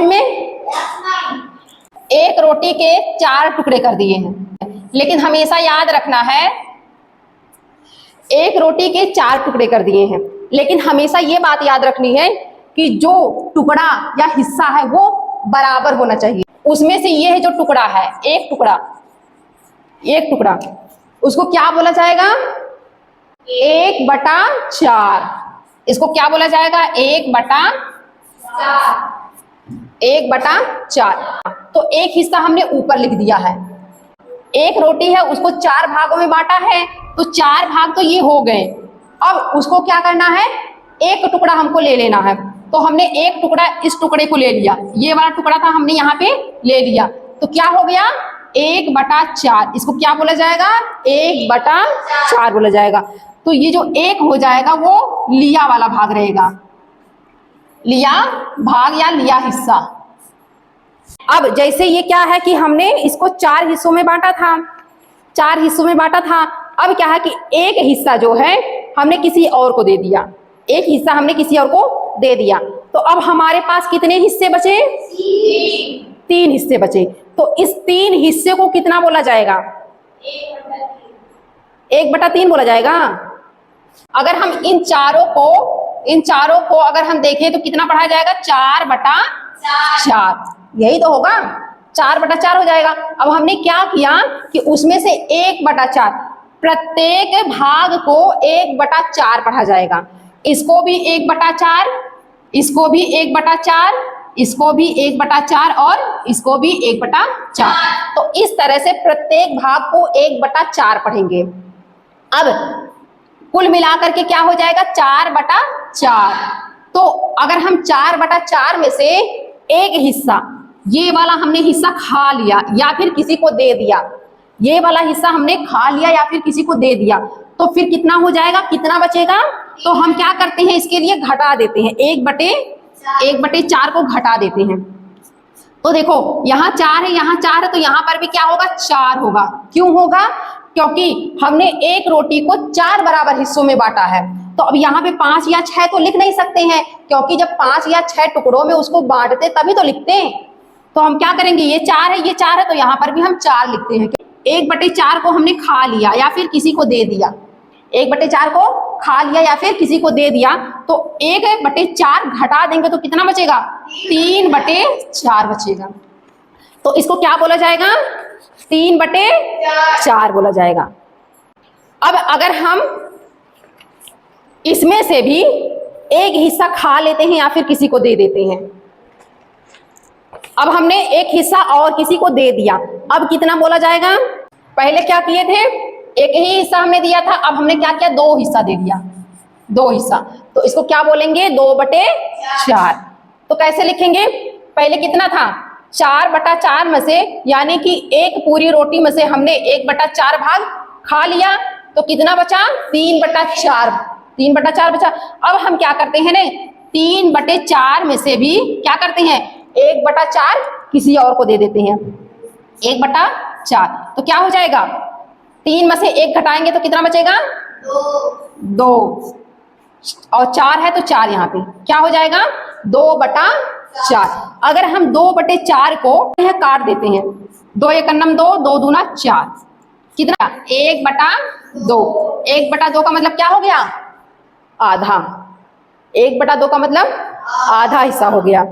समझ में? एक रोटी के 4 टुकड़े कर दिए हैं, लेकिन हमेशा याद रखना है, एक रोटी के 4 टुकड़े कर दिए हैं, लेकिन हमेशा ये बात याद रखनी है कि जो टुकड़ा या हिस्सा है वो बराबर होना चाहिए। उसमें से ये है जो टुकड़ा है, एक टुकड़ा, उसको क्या बोला जाएगा? 1/4। इसको क्या बोला जाएगा? 1/4। तो एक हिस्सा हमने ऊपर लिख दिया है। एक रोटी है, उसको 4 भागों में बांटा है, तो 4 भाग तो ये हो गए। अब उसको क्या करना है? एक टुकड़ा हमको ले लेना है। तो हमने एक टुकड़ा इस टुकड़े को ले लिया, ये वाला टुकड़ा था हमने यहाँ पे ले लिया, तो क्या हो गया? 1/4। इसको क्या बोला जाएगा? 1/4 बोला जाएगा। तो ये जो एक हो जाएगा वो लिया वाला भाग रहेगा, लिया भाग या लिया हिस्सा। अब जैसे ये क्या है कि हमने इसको 4 हिस्सों में बांटा था, 4 हिस्सों में बांटा था। अब क्या है कि एक हिस्सा जो है हमने किसी और को दे दिया, एक हिस्सा हमने किसी और को दे दिया। तो अब हमारे पास कितने हिस्से बचे? 3 हिस्से बचे। तो इस 3 हिस्से को कितना बोला जाएगा? 1/3 बोला जाएगा। अगर हम इन चारों को अगर हम देखें तो कितना पढ़ा जाएगा? 4/4। यही तो होगा, 4/4 हो जाएगा। अब हमने क्या किया कि उसमें से 1/4, प्रत्येक भाग को 1/4 पढ़ा जाएगा। इसको भी 1/4, इसको भी 1/4, इसको भी 1/4 और इसको भी 1/4। तो इस तरह से प्रत्येक भाग को 1/4 पढ़ेंगे। अब कुल मिलाकर के क्या हो जाएगा? 4/4। तो अगर हम 4/4 में से एक हिस्सा, ये वाला हमने हिस्सा खा लिया या फिर किसी को दे दिया, ये वाला हिस्सा हमने खा लिया या फिर किसी को दे दिया, तो फिर कितना हो जाएगा? कितना बचेगा? तो हम क्या करते हैं, इसके लिए घटा देते हैं, 1/4 को घटा देते हैं। तो देखो यहाँ 4 है, यहाँ 4 है, तो यहाँ पर भी क्या होगा? 4 होगा। क्यों होगा? क्योंकि हमने एक रोटी को 4 बराबर हिस्सों में बांटा है। तो अब यहाँ पे 5 या 6 तो लिख नहीं सकते हैं, क्योंकि जब 5 या 6 टुकड़ों में उसको बांटते तभी तो लिखते हैं। तो हम क्या करेंगे? ये 4 है, ये 4 है, तो यहाँ पर भी हम 4 लिखते हैं। 1/4 को हमने खा लिया या फिर किसी को दे दिया, 1/4 को खा लिया या फिर किसी को दे दिया, तो 1/4 घटा देंगे तो कितना बचेगा? 3/4 बचेगा। तो इसको क्या बोला जाएगा? 3/4 बोला जाएगा। अब अगर हम इसमें से भी एक हिस्सा खा लेते हैं या फिर किसी को दे देते हैं, अब हमने एक हिस्सा और किसी को दे दिया, अब कितना बोला जाएगा? पहले क्या किए थे? एक ही हिस्सा हमने दिया था, अब हमने क्या किया? 2 हिस्सा दे दिया, 2 हिस्सा। तो इसको क्या बोलेंगे? 2/4। तो कैसे लिखेंगे? पहले कितना था? 4/4 में से, यानी कि एक पूरी रोटी में से हमने 1/4 भाग खा लिया, तो कितना बचा? 3/4। 3/4 बचा। अब हम क्या करते हैं ने, 3/4 में से भी क्या करते हैं? 1/4 किसी और को दे देते हैं, 1/4। तो क्या हो जाएगा? 3 में से 1 घटाएंगे तो कितना बचेगा? 2। और 4 है तो 4 यहाँ पे क्या हो जाएगा? 2/4। अगर हम 2/4 को काट देते हैं, 2 × 2 2, 2 दूना 4, कितना? 1/2। 1/2 का मतलब क्या हो गया? आधा। 1/2 का मतलब आधा हिस्सा हो गया।